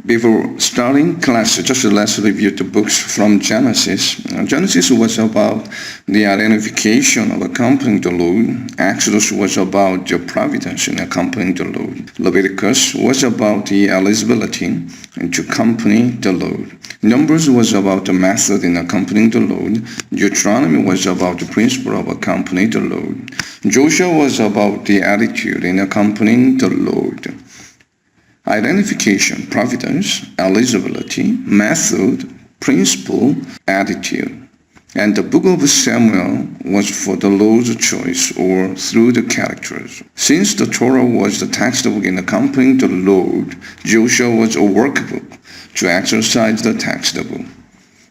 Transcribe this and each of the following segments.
Before starting class, just let's review the books from Genesis. Genesis was about the identification of accompanying the Lord. Exodus was about the providence in accompanying the Lord. Leviticus was about the eligibility to accompany the Lord. Numbers was about the method in accompanying the Lord. Deuteronomy was about the principle of accompanying the Lord. Joshua was about the attitude in accompanying the Lord. Identification, providence, eligibility, method, principle, attitude. And the book of Samuel was for the Lord's choice or through the characters. Since the Torah was the textbook in accompanying the Lord, Joshua was a workbook to exercise the textbook.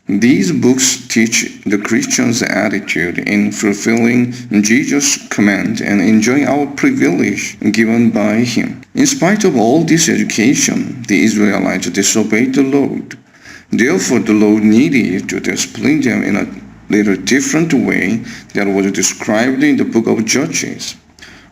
These books teach the Christian's attitude in fulfilling Jesus' command and enjoying our privilege given by Him. In spite of all this education, the Israelites disobeyed the Lord. Therefore, the Lord needed to discipline them in a little different way that was described in the book of Judges.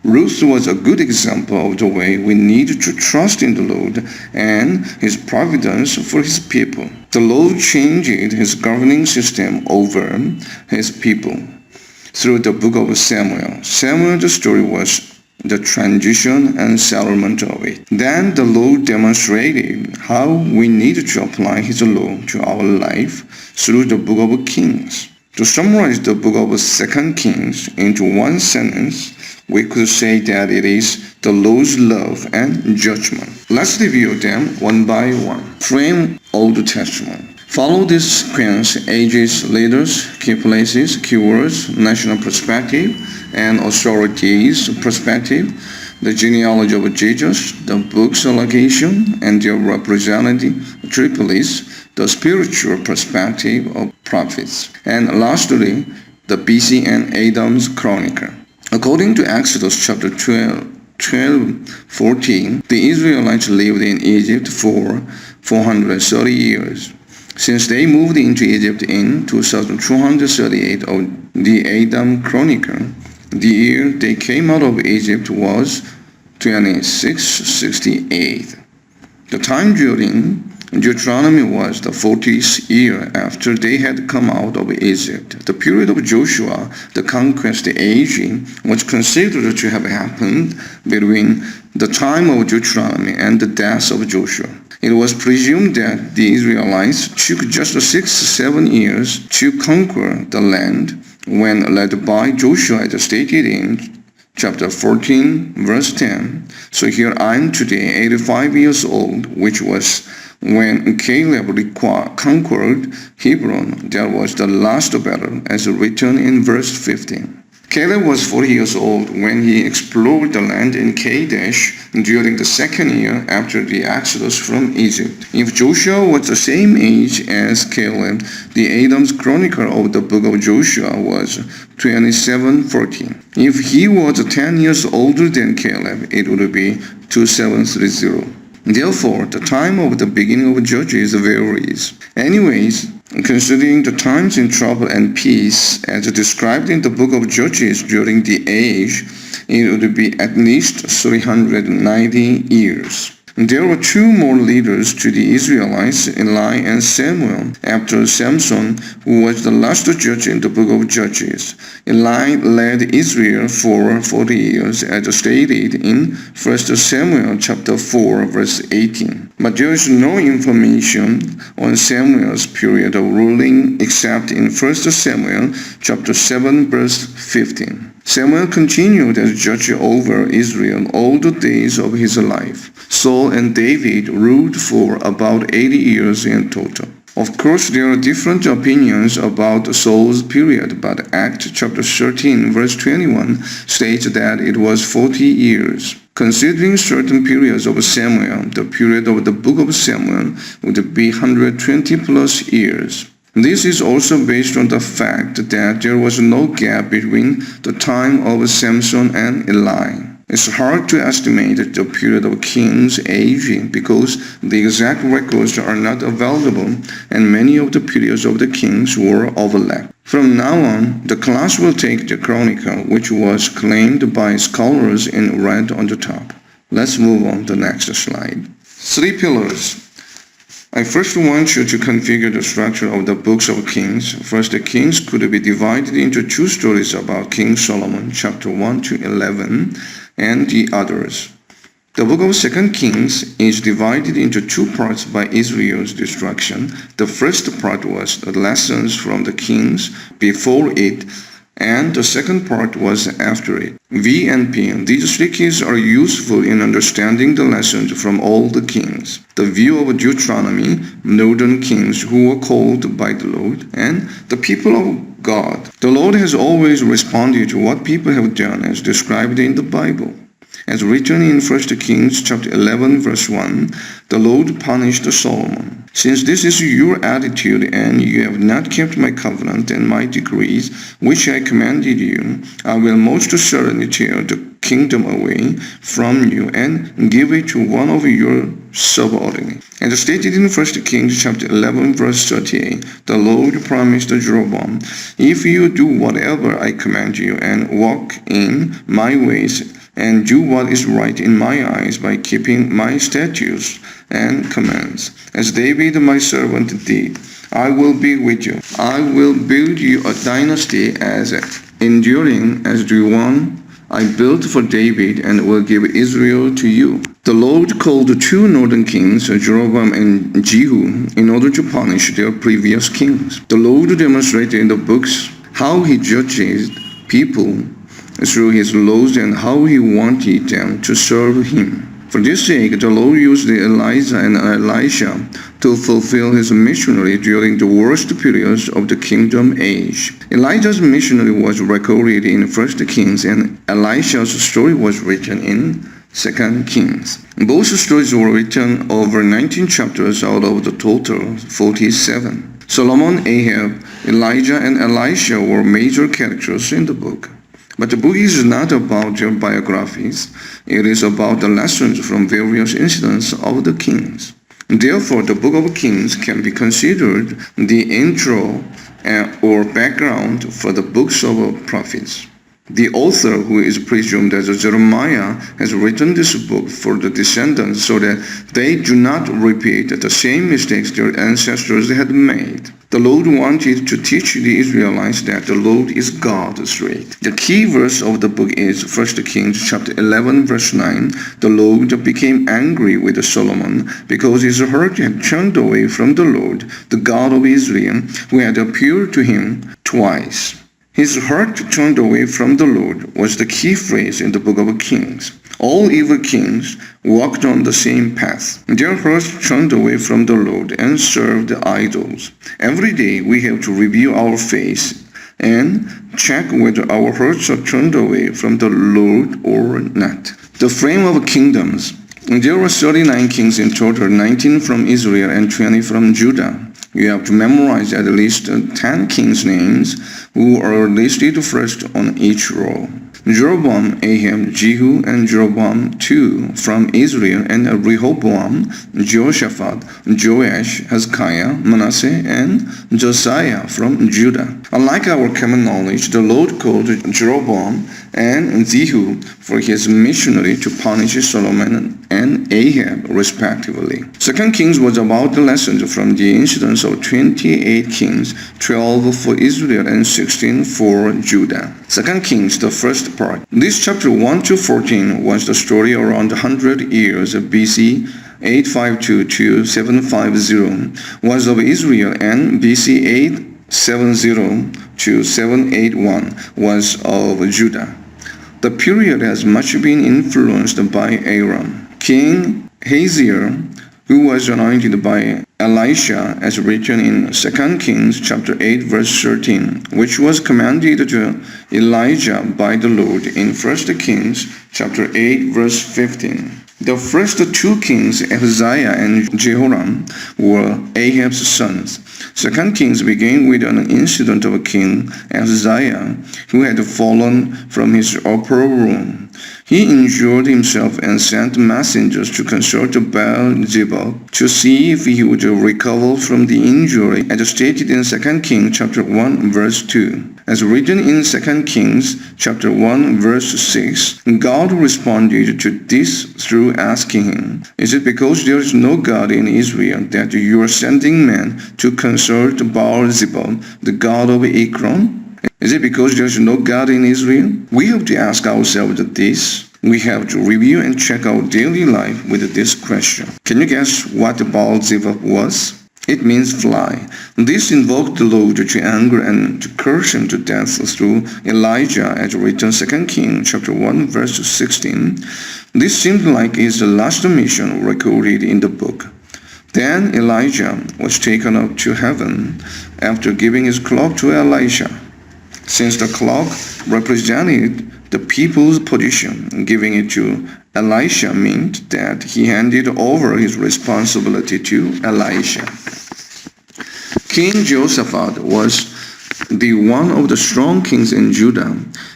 Ruth was a good example of the way we need to trust in the Lord and His providence for His people. The Lord changed His governing system over His people through the book of Samuel. Samuel's story was the transition and settlement of it. Then the Lord demonstrated how we need to apply His law to our life through the book of Kings. To summarize the book of 2 Kings into one sentence, we could say that it is the Lord's love and judgment. Let's review them one by one. Frame Old Testament. Follow this sequence: ages, leaders, key places, keywords, national perspective, and authorities perspective, the genealogy of Jesus, the book's allocation, and their representative triplets, the spiritual perspective of prophets, and lastly, the BC and Adam's chronicle. According to Exodus chapter 12:14, the Israelites lived in Egypt for 430 years. Since they moved into Egypt in 2238 of the Adam Chronicle, the year they came out of Egypt was 2668. The time during Deuteronomy was the 40th year after they had come out of Egypt. The period of Joshua, the conquest age, was considered to have happened between the time of Deuteronomy and the death of Joshua. It was presumed that the Israelites took just 6-7 years to conquer the land when led by Joshua, as stated in chapter 14, verse 10. So here I am today, 85 years old, which was when Caleb conquered Hebron. That was the last battle, as written in verse 15. Caleb was 40 years old when he explored the land in Kadesh during the second year after the exodus from Egypt. If Joshua was the same age as Caleb, the Adam's chronicle of the book of Joshua was 27:14. If he was 10 years older than Caleb, it would be 2730. Therefore, the time of the beginning of Judges varies. Anyways, considering the times in trouble and peace as described in the book of Judges during the age, it would be at least 390 years. There were two more leaders to the Israelites, Eli and Samuel, after Samson, who was the last judge in the book of Judges. Eli led Israel for 40 years, as stated in 1 Samuel chapter 4, verse 18. But there is no information on Samuel's period of ruling except in 1 Samuel chapter 7, verse 15. Samuel continued as judge over Israel all the days of his life. Saul and David ruled for about 80 years in total. Of course, there are different opinions about Saul's period, but Acts chapter 13, verse 21 states that it was 40 years. Considering certain periods of Samuel, the period of the book of Samuel would be 120 plus years. This is also based on the fact that there was no gap between the time of Samson and Eli. It's hard to estimate the period of kings' age because the exact records are not available and many of the periods of the kings were overlapped. From now on, the class will take the chronicle, which was claimed by scholars in red on the top. Let's move on to the next slide. 3 pillars. I first want you to configure the structure of the books of Kings. First, the Kings could be divided into two stories about King Solomon, chapter 1 to 11, and the others. The book of 2 Kings is divided into two parts by Israel's destruction. The first part was the lessons from the kings before it, and the second part was after it. V and P. These three keys are useful in understanding the lessons from all the kings. The view of Deuteronomy, northern kings who were called by the Lord, and the people of God. The Lord has always responded to what people have done as described in the Bible. As written in 1 Kings chapter 11 verse 1, the Lord punished Solomon. Since this is your attitude and you have not kept my covenant and my decrees, which I commanded you, I will most certainly tear the kingdom away from you and give it to one of your subordinates. As stated in 1 Kings chapter 11 verse 38, the Lord promised Jeroboam, if you do whatever I command you and walk in my ways, and do what is right in my eyes by keeping my statutes and commands, as David my servant did, I will be with you. I will build you a dynasty as enduring as the one I built for David, and will give Israel to you. The Lord called the two northern kings, Jeroboam and Jehu, in order to punish their previous kings. The Lord demonstrated in the books how he judges people through his laws and how he wanted them to serve him. For this sake, the Lord used Elijah and Elisha to fulfill his missionary during the worst periods of the kingdom age. Elijah's missionary was recorded in 1 Kings, and Elisha's story was written in 2 Kings. Both stories were written over 19 chapters out of the total 47. Solomon, Ahab, Elijah, and Elisha were major characters in the book. But the book is not about their biographies. It is about the lessons from various incidents of the kings. Therefore, the book of Kings can be considered the intro or background for the books of prophets. The author, who is presumed as Jeremiah, has written this book for the descendants so that they do not repeat the same mistakes their ancestors had made. The Lord wanted to teach the Israelites that the Lord is God straight. The key verse of the book is 1 Kings chapter 11 verse 9. The Lord became angry with Solomon because his heart had turned away from the Lord, the God of Israel, who had appeared to him twice. His heart turned away from the Lord was the key phrase in the book of Kings. All evil kings walked on the same path. Their hearts turned away from the Lord and served idols. Every day we have to review our faith and check whether our hearts are turned away from the Lord or not. The frame of kingdoms. There were 39 kings in total, 19 from Israel and 20 from Judah. You have to memorize at least 10 kings' names who are listed first on each row. Jeroboam, Ahab, Jehu, and Jeroboam II from Israel, and Rehoboam, Jehoshaphat, Joash, Hezekiah, Manasseh, and Josiah from Judah. Unlike our common knowledge, the Lord called Jeroboam and Jehu for his missionary to punish Solomon and Ahab, respectively. 2 Kings was about the lessons from the incidents of 28 kings, 12 for Israel and 16 for Judah. 2 Kings, the first part. This chapter 1 to 14 was the story around 100 years BC 852 to 750 was of Israel, and BC 870 to 781 was of Judah. The period has much been influenced by Aram. King Hazael, who was anointed by Elisha, as written in 2 Kings chapter 8 verse 13, which was commanded to Elijah by the Lord in 1 Kings chapter 8 verse 15. The first two kings, Ahaziah and Jehoram, were Ahab's sons. 2 Kings began with an incident of King Ahaziah, who had fallen from his upper room. He injured himself and sent messengers to consult Baal-zebub to see if he would recover from the injury, as stated in 2 Kings chapter 1 verse 2. As written in 2 Kings chapter 1 verse 6, God responded to this through asking him, "Is it because there is no God in Israel that you are sending men to consult Baal-zebub, the god of Ekron? Is it because there is no God in Israel?" We have to ask ourselves this. We have to review and check our daily life with this question. Can you guess what Baal-zebub was? It means fly. This invoked the Lord to anger and to curse him to death through Elijah, as written 2 Kings chapter 1 verse 16. This seems like is the last mission recorded in the book. Then Elijah was taken up to heaven after giving his cloak to Elisha. Since the cloak represented the people's position, giving it to Elisha meant that he handed over his responsibility to Elisha. King Jehoshaphat was the one of the strong kings in Judah.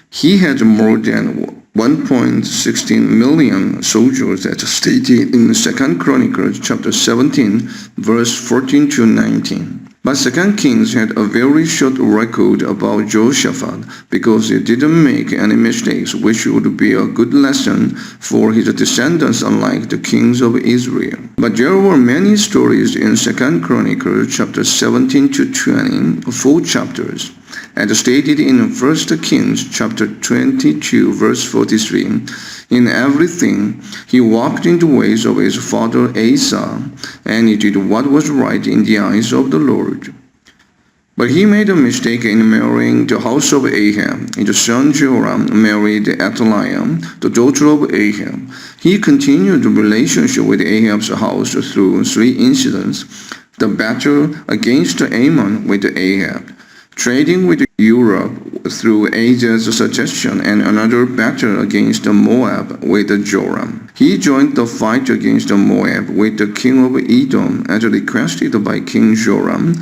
He had more than 1.16 million soldiers, as stated in 2 Chronicles chapter 17 verse 14 to 19. But 2 Kings had a very short record about Jehoshaphat because he didn't make any mistakes, which would be a good lesson for his descendants, unlike the kings of Israel. But there were many stories in 2 Chronicles chapter 17 to 20, 4 chapters. As stated in 1 Kings chapter 22 verse 43, in everything he walked in the ways of his father Asa, and he did what was right in the eyes of the Lord. But he made a mistake in marrying the house of Ahab. His son Jehoram married Athaliah, the daughter of Ahab. He continued the relationship with Ahab's house through 3 incidents: the battle against Ammon with Ahab, trading with Europe through Asa's suggestion, and another battle against Moab with Joram. He joined the fight against Moab with the king of Edom as requested by King Joram,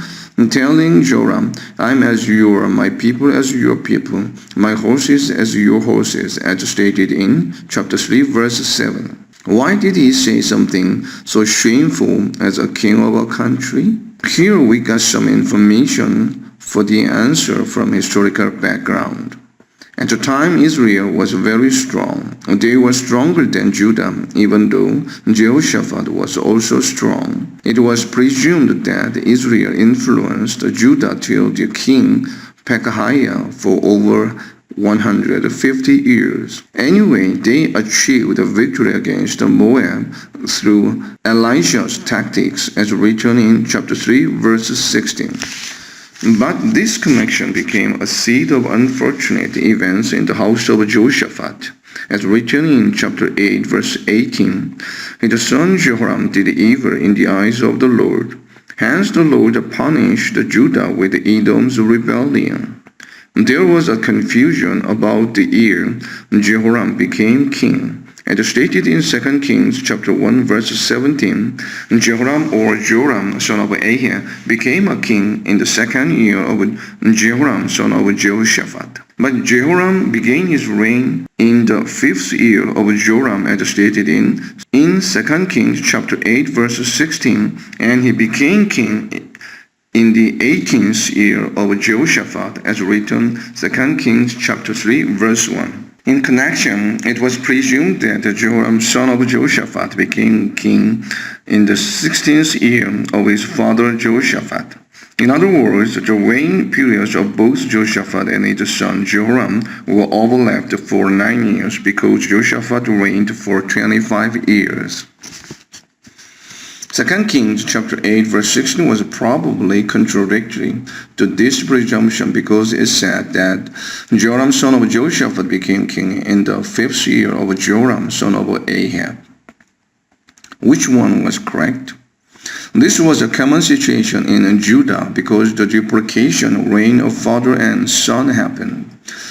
telling Joram, "I am as you are, my people as your people, my horses as your horses," as stated in chapter 3 verse 7. Why did he say something so shameful as a king of a country? Here we got some information for the answer from historical background. At the time, Israel was very strong. They were stronger than Judah, even though Jehoshaphat was also strong. It was presumed that Israel influenced Judah till the king Pekahiah for over 150 years. Anyway, they achieved a victory against Moab through Elisha's tactics, as written in chapter 3, verse 16. But this connection became a seed of unfortunate events in the house of Jehoshaphat, as written in chapter 8, verse 18. His son Jehoram did evil in the eyes of the Lord. Hence the Lord punished Judah with Edom's rebellion. There was a confusion about the year Jehoram became king. As stated in 2 Kings chapter 1 verse 17, Jehoram or Joram son of Ahab became a king in the 2nd year of Jehoram son of Jehoshaphat. But Jehoram began his reign in the 5th year of Joram, as stated in 2 Kings chapter 8 verse 16, and he became king in the 18th year of Jehoshaphat, as written 2 Kings chapter 3 verse 1. In connection, it was presumed that Joram, son of Jehoshaphat, became king in the 16th year of his father Jehoshaphat. In other words, the reign periods of both Jehoshaphat and his son Jehoram were overlapped for 9 years, because Jehoshaphat reigned for 25 years. 2 Kings chapter 8 verse 16 was probably contradictory to this presumption, because it said that Joram son of Jehoshaphat became king in the 5th year of Joram son of Ahab. Which one was correct? This was a common situation in Judah because the duplication reign of father and son happened.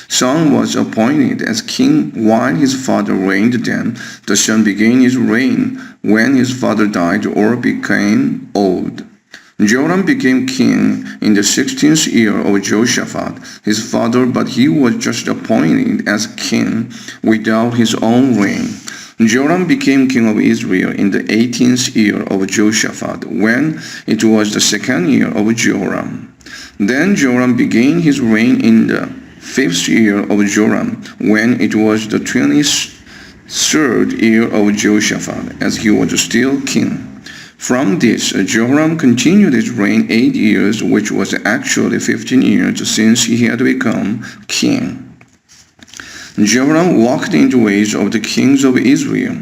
Son was appointed as king while his father reigned. Then the son began his reign when his father died or became old. Joram became king in the 16th year of Jehoshaphat, his father, but he was just appointed as king without his own reign. Joram became king of Israel in the 18th year of Jehoshaphat, when it was the 2nd year of Jehoram. Then Joram began his reign in the 5th year of Joram, when it was the 23rd year of Jehoshaphat, as he was still king. From this, Joram continued his reign 8 years, which was actually 15 years since he had become king. Joram walked in the ways of the kings of Israel,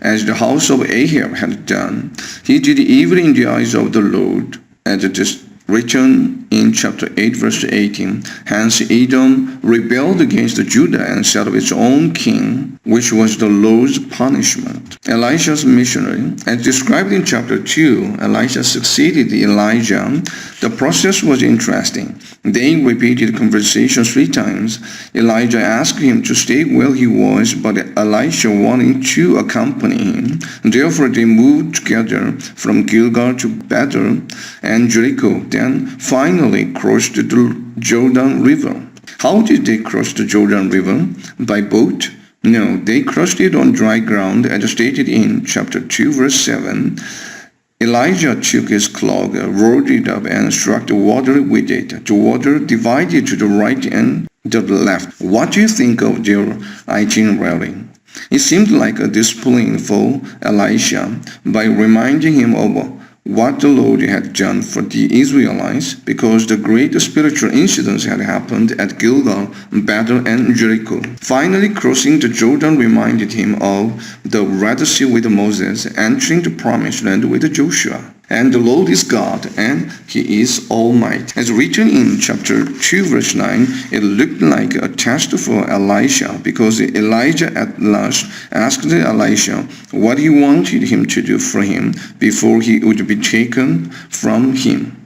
as the house of Ahab had done. He did evil in the eyes of the Lord, as it is written in chapter 8, verse 18. Hence Edom rebelled against Judah and set up its own king, which was the Lord's punishment. Elisha's missionary. As described in chapter 2, Elisha succeeded Elijah. The process was interesting. They repeated conversations 3 times. Elijah asked him to stay where he was, but Elisha wanted to accompany him. Therefore they moved together from Gilgal to Bethel and Jericho, then finally crossed the Jordan River. How did they cross the Jordan River? By boat? No, they crossed it on dry ground, as stated in chapter 2, verse 7. Elijah took his cloak, rolled it up, and struck the water with it. The water divided to the right and the left. What do you think of their itinerary? It seemed like a discipline for Elisha by reminding him of what the Lord had done for the Israelites, because the great spiritual incidents had happened at Gilgal, Bethel, and Jericho. Finally, crossing the Jordan reminded him of the Red Sea with Moses, entering the promised land with Joshua. And the Lord is God, and He is Almighty. As written in chapter 2, verse 9, it looked like a test for Elisha, because Elijah at last asked Elisha what he wanted him to do for him before he would be taken from him.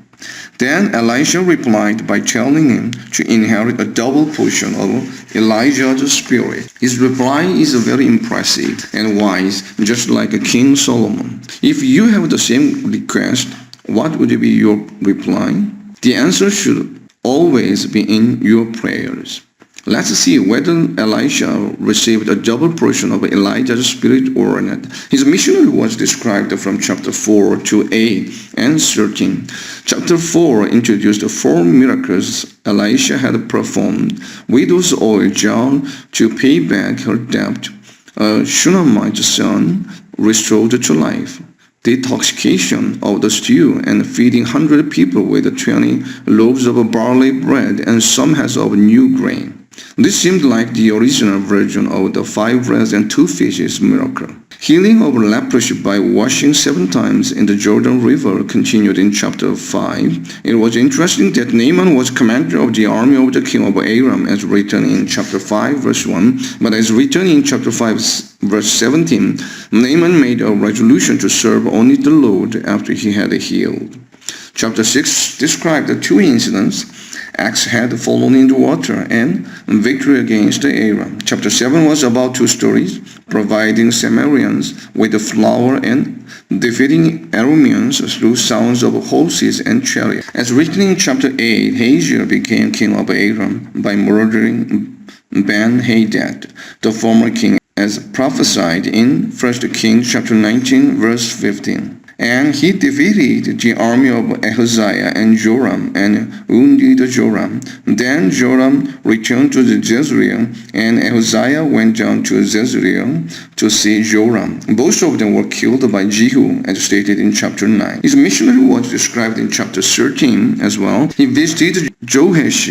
Then Elisha replied by telling him to inherit a double portion of Elijah's spirit. His reply is very impressive and wise, just like King Solomon. If you have the same request, what would be your reply? The answer should always be in your prayers. Let's see whether Elisha received a double portion of Elijah's spirit or not. His missionary was described from chapter 4 to 8 and 13. Chapter 4 introduced 4 miracles Elisha had performed. Widow's oil jar to pay back her debt. A Shunammite son restored to life. Detoxification of the stew and feeding 100 people with 20 loaves of barley bread and some heads of new grain. This seemed like the original version of the 5 breads and 2 fishes miracle. Healing of leprosy by washing 7 times in the Jordan River continued in chapter 5. It was interesting that Naaman was commander of the army of the king of Aram, as written in chapter 5, verse 1. But as written in chapter 5, verse 17, Naaman made a resolution to serve only the Lord after he had healed. Chapter 6 described the 2 incidents: axe had fallen in the water, and victory against Aram. Chapter 7 was about 2 stories, providing Samaritans with the flour and defeating Arameans through sounds of horses and chariots. As written in chapter 8, Hazael became king of Aram by murdering Ben-Hadad, the former king, as prophesied in 1 Kings chapter 19, verse 15. And he defeated the army of Ahaziah and Joram and wounded Joram. Then Joram returned to Jezreel, and Ahaziah went down to Jezreel to see Joram. Both of them were killed by Jehu, as stated in chapter 9. His missionary was described in chapter 13 as well. He visited Joash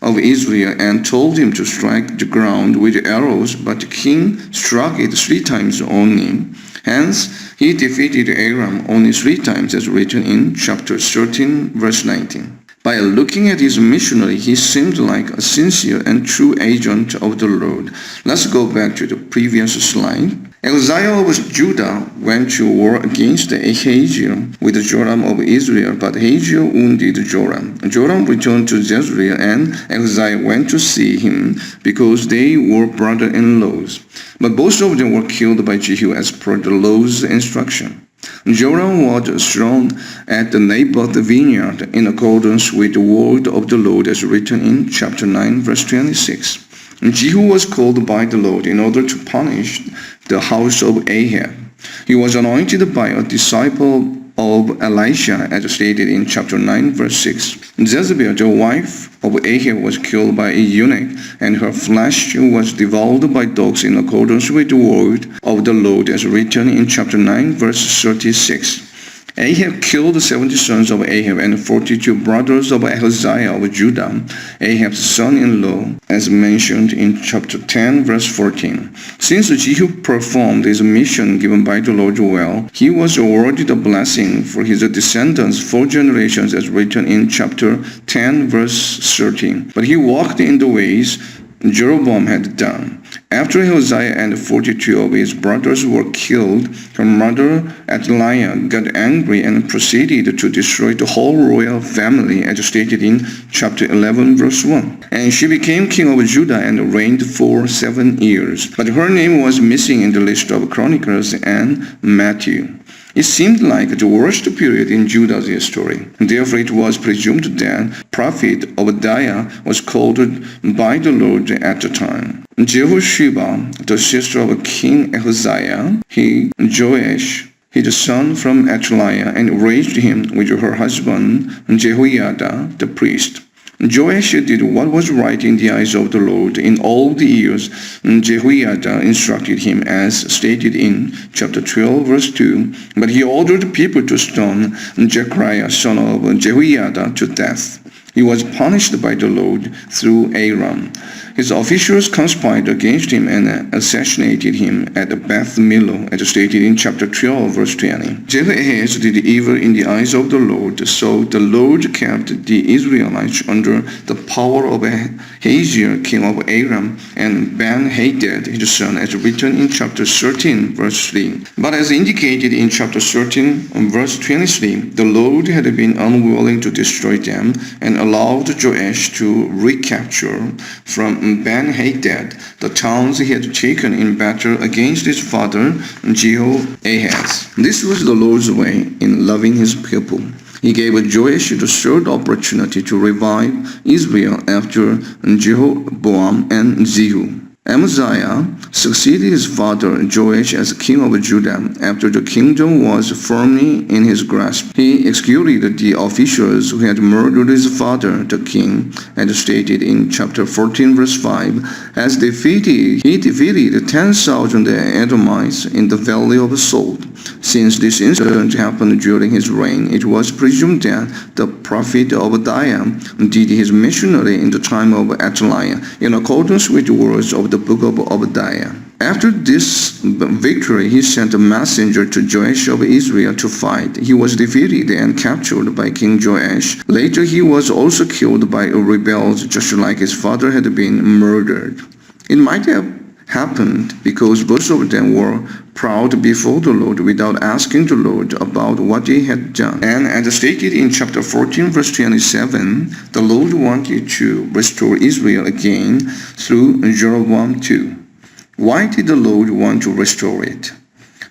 of Israel and told him to strike the ground with arrows, but the king struck it 3 times only. Hence, he defeated Aram only 3 times, as written in chapter 13, verse 19. By looking at his missionary, he seemed like a sincere and true agent of the Lord. Let's go back to the previous slide. Ahaziah of Judah went to war against Hazael with Joram of Israel, but Hazael wounded Joram. Joram returned to Jezreel, and Ahaziah went to see him, because they were brother-in-laws. But both of them were killed by Jehu as per the Lord's instruction. Joram was thrown at the Naboth vineyard in accordance with the word of the Lord as written in chapter 9, verse 26. Jehu was called by the Lord in order to punish the house of Ahab. He was anointed by a disciple of Elisha, as stated in chapter 9, verse 6. Jezebel, the wife of Ahab, was killed by a eunuch, and her flesh was devoured by dogs in accordance with the word of the Lord, as written in chapter 9, verse 36. Ahab killed 70 sons of Ahab and 42 brothers of Ahaziah of Judah, Ahab's son-in-law, as mentioned in chapter 10, verse 14. Since Jehu performed his mission given by the Lord well, he was awarded a blessing for his descendants 4 generations, as written in chapter 10, verse 13. But he walked in the ways Jeroboam had done. After Ahaziah and 42 of his brothers were killed, her mother Athaliah got angry and proceeded to destroy the whole royal family, as stated in chapter 11, verse 1. And she became king of Judah and reigned for 7 years. But her name was missing in the list of Chronicles and Matthew. It seemed like the worst period in Judah's history. Therefore, it was presumed that prophet Obadiah was called by the Lord at the time. Jehosheba, the sister of King Ahaziah, Joash, his son from Athaliah, and raised him with her husband Jehoiada the priest. Joash did what was right in the eyes of the Lord in all the years Jehoiada instructed him, as stated in chapter 12, verse 2. But he ordered people to stone Zechariah, son of Jehoiada, to death. He was punished by the Lord through Aram. His officials conspired against him and assassinated him at Beth Millo, as stated in chapter 12, verse 20. Jehoahaz did evil in the eyes of the Lord, so the Lord kept the Israelites under the power of Hazael, king of Aram, and Ben-Hadad, his son, as written in chapter 13, verse 3. But as indicated in chapter 13, verse 23, the Lord had been unwilling to destroy them and allowed Joash to recapture from Ben-Hadad the towns he had taken in battle against his father Jehoahaz. This was the Lord's way in loving his people. He gave Joash the third opportunity to revive Israel after Jeroboam and Jehu. Amaziah succeeded his father Joash as king of Judah after the kingdom was firmly in his grasp. He executed the officials who had murdered his father, the king, as stated in chapter 14, verse 5, he defeated 10,000 Edomites in the valley of Salt. Since this incident happened during his reign, it was presumed that the prophet Obadiah did his missionary in the time of Athaliah, in accordance with the words of the book of Obadiah. After this victory, he sent a messenger to Joash of Israel to fight. He was defeated and captured by King Joash. Later, he was also killed by rebels, just like his father had been murdered. It might have happened because both of them were proud before the Lord without asking the Lord about what they had done. And as stated in chapter 14, verse 27, the Lord wanted to restore Israel again through Jeroboam too. Why did the Lord want to restore it?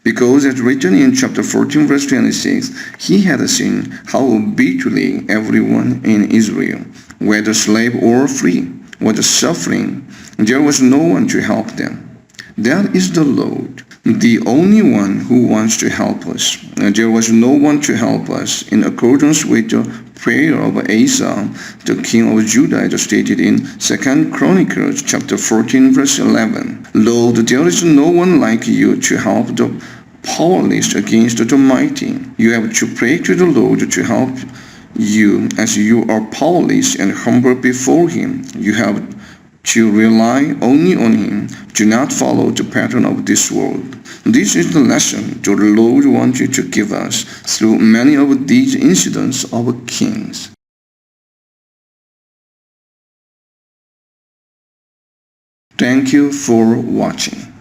Because as written in chapter 14, verse 26, he had seen how bitterly everyone in Israel, whether slave or free, was suffering. There was no one to help them. That is the Lord, the only one who wants to help us. There was no one to help us in accordance with the prayer of Asa, the king of Judah, as stated in 2 Chronicles chapter 14, verse 11. Lord, there is no one like you to help the powerless against the mighty. You have to pray to the Lord to help you as you are powerless and humble before him. You have to rely only on him. Do not follow the pattern of this world. This is the lesson the Lord wanted to give us through many of these incidents of kings. Thank you for watching.